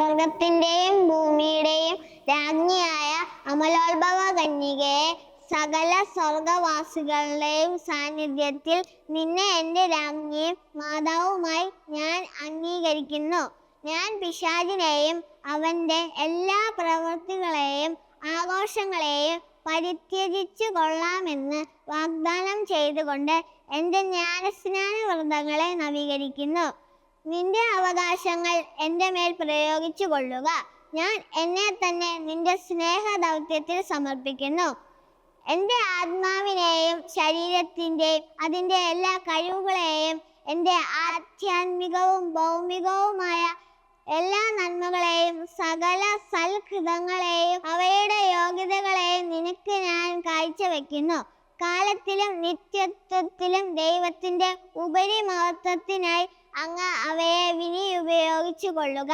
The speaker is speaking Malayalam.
സ്വർഗത്തിന്റെയും ഭൂമിയുടെയും രാജ്ഞിയായ അമലോത്ഭവ കന്യകയെ, സകല സ്വർഗവാസികളുടെയും സാന്നിധ്യത്തിൽ നിന്നെ എൻ്റെ രാജ്ഞിയും മാതാവുമായി ഞാൻ അംഗീകരിക്കുന്നു. ഞാൻ പിശാചിനെയും അവൻ്റെ എല്ലാ പ്രവൃത്തികളെയും ആഘോഷങ്ങളെയും പരിത്യജിച്ചു കൊള്ളാമെന്ന് വാഗ്ദാനം ചെയ്തുകൊണ്ട് എൻ്റെ ജ്ഞാനസ്നാന വ്രതങ്ങളെ നവീകരിക്കുന്നു. നിന്റെ അവകാശങ്ങൾ എൻ്റെ മേൽ പ്രയോഗിച്ചു കൊള്ളുക. ഞാൻ എന്നെ തന്നെ നിന്റെ സ്നേഹദൗത്യത്തിൽ സമർപ്പിക്കുന്നു. എൻ്റെ ആത്മാവിനെയും ശരീരത്തിൻ്റെയും അതിൻ്റെ എല്ലാ കഴിവുകളെയും, എൻ്റെ ആധ്യാത്മികവും ഭൗമികവുമായ എല്ലാ നന്മകളെയും സകല സൽകൃതങ്ങളെയും അവയുടെ യോഗ്യതകളെയും നിനക്ക് ഞാൻ കാഴ്ചവെക്കുന്നു. കാലത്തിലും നിത്യത്വത്തിലും ദൈവത്തിൻ്റെ ഉപരിമഹത്വത്തിനായി അങ്ങ് അവയെ വിനിയോഗിച്ചു കൊള്ളുക.